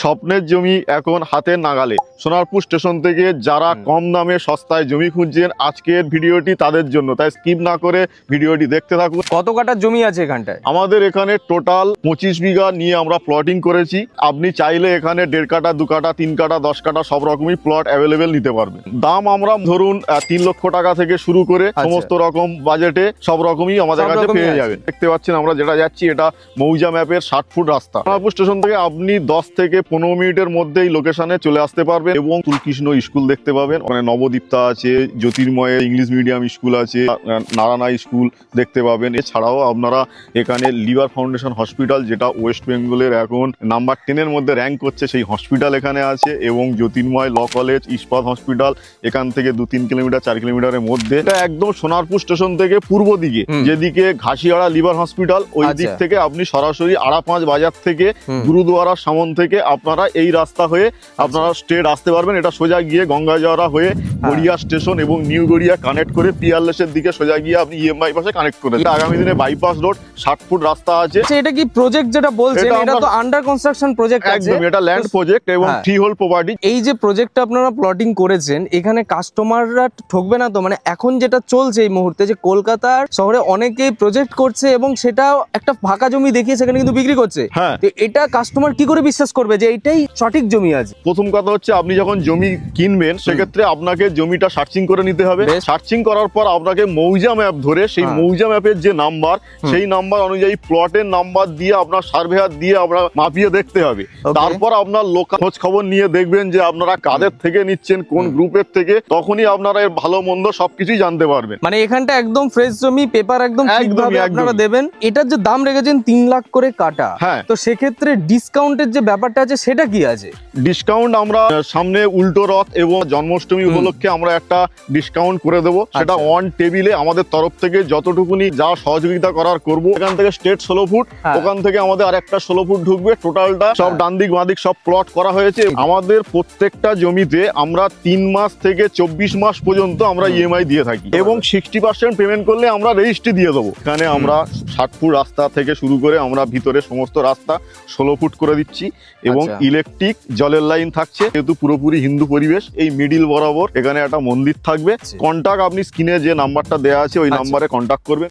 স্বপ্নের জমি এখন হাতের নাগালে। সোনারপুর স্টেশন থেকে যারা কম দামে সস্তায় জমি খুঁজছেন, আজকের ভিডিওটি তাদের জন্য, তাই স্কিপ না করে ভিডিওটি দেখতে থাকুন। কত কাঠা জমি আছে এখানটায়? আমাদের এখানে টোটাল 25 বিঘা নিয়ে আমরা প্লটিং করেছি। আপনি চাইলে এখানে 1.5 কাঠা, 2 কাঠা, 3 কাঠা, 10 কাঠা সব রকমই প্লট অ্যাভেলেবেল নিতে পারবেন। দাম আমরা ধরুন 3 লক্ষ টাকা থেকে শুরু করে সমস্ত রকম বাজেটে সব রকমই আমাদের কাছে পেয়ে যাবেন। দেখতে পাচ্ছেন আমরা যেটা যাচ্ছি, এটা মৌজা ম্যাপের 60 ফুট রাস্তা। সোনারপুর স্টেশন থেকে আপনি 10 থেকে 15 মিনিটের মধ্যেই লোকেশনে চলে আসতে পারবেন এবং তুলকৃষ্ণ স্কুল দেখতে পাবেন। ওখানে নবদীপ্তা আছে, জ্যোতির্ময় ইংলিশ মিডিয়াম স্কুল আছে, নারায়ণা স্কুল দেখতে পাবেন। এছাড়াও আপনারা এখানে লিভার ফাউন্ডেশন হসপিটাল, যেটা ওয়েস্ট বেঙ্গলের এখন নাম্বার 10 এর মধ্যে র্যাঙ্ক করছে, সেই হসপিটাল এখানে আছে এবং জ্যোতির্ময় ল কলেজ, ইস্পাত হসপিটাল এখান থেকে 2-3 কিলোমিটার 4 কিলোমিটারের মধ্যে। এটা একদম সোনারপুর স্টেশন থেকে পূর্ব দিকে যেদিকে ঘাসিয়াড়া লিভার হসপিটাল, ওই দিক থেকে আপনি সরাসরি আড়াপাঁচ বাজার থেকে গুরুদুয়ারা সামন থেকে আপনারা এই রাস্তা হয়ে আপনারা স্ট্রেট আসতে পারবেন। এটা সোজা গিয়ে গঙ্গাজোয়ারা হয়ে গড়িয়া স্টেশন এবং নিউ গড়িয়া কানেক্ট করে পিয়ারলেস এর দিকে সোজা গিয়ে আপনি ইএমআই পাশে কানেক্ট করে আগামী দিনে বাইপাস রোড 60 ফুট রাস্তা আছে। এটা কি প্রজেক্ট যেটা বলছেন, এটা তো আন্ডার কনস্ট্রাকশন প্রজেক্ট আছে? একদম, এটা ল্যান্ড প্রজেক্ট এবং ফ্রি হোল্ড প্রপার্টি। এই যে প্রজেক্টটা আপনারা প্লটিং করেছেন, এখানে কাস্টমাররা ঠকবে না তো? মানে এখন যেটা চলছে এই মুহূর্তে, যে কলকাতার শহরে অনেকেই প্রজেক্ট করছে এবং সেটাও একটা ফাঁকা জমি দেখিয়ে সেখানে কিন্তু বিক্রি করছে। তো এটা কাস্টমার কি করে বিশ্বাস করবে যে এইটাই সঠিক জমি আছে? প্রথম কথা হচ্ছে, আপনি যখন জমি কিনবেন সেক্ষেত্রে আপনাকে জমিটা সার্চিং করে নিতে হবে। সার্চিং করার পর আপনাকে মৌজা ম্যাপ ধরে সেই মৌজা ম্যাপের যে নাম্বার, সেই নাম্বার অনুযায়ী প্লটের নাম্বার দিয়ে আপনার সার্ভেয়ার দিয়ে আপনার মাপিয়ে দেখতে হবে। তারপর আপনার লোকাল খোঁজ খবর নিয়ে দেখবেন যে আপনারা কাদের থেকে নিচ্ছেন, কোন গ্রুপের থেকে, তখনই আপনারা এর ভালো মন্দ সবকিছুই জানতে পারবেন। মানে এখানটা একদম ফ্রেশ জমি, পেপার একদম ঠিকভাবে আপনারা দেবেন। এটার যে দাম রেখেছেন 3 লাখ করে কাটা, তো সেক্ষেত্রে ডিসকাউন্টের যে ব্যাপারটা আছে সেটা কি আছে? ডিসকাউন্ট আমরা সামনে উল্টো রথ এবং জন্মাষ্টমী উপলক্ষে আমরা একটা ডিসকাউন্ট করে দেবো। সেটা অন টেবিলে আমাদের তরফ থেকে যতটুকুনি যা সহযোগিতা করার করব। এখান থেকে স্ট্রেট 16 ফুট, ওখান থেকে আমাদের আরেকটা 16 ফুট ঢুকবে। টোটালটা সব ডান দিক বাঁ দিক সব প্লট করা হয়েছে। আমাদের প্রত্যেকটা জমিতে আমরা 3 মাস থেকে 24 মাস পর্যন্ত আমরা ইএমআই দিয়ে থাকি এবং 60% পেমেন্ট করলে আমরা রেজিস্ট্রি দিয়ে দেবো। এখানে আমরা 60 ফুট রাস্তা থেকে শুরু করে আমরা ভিতরে সমস্ত রাস্তা 16 ফুট করে দিচ্ছি এবং ইলেকট্রিক জলের লাইন থাকছে। যেহেতু পুরোপুরি হিন্দু পরিবেশ, এই মিডিল বরাবর এখানে একটা মন্দির থাকবে। কন্টাক্ট আপনি স্ক্রিনে যে নাম্বারটা দেওয়া আছে ওই নাম্বারে কন্টাক্ট করবেন।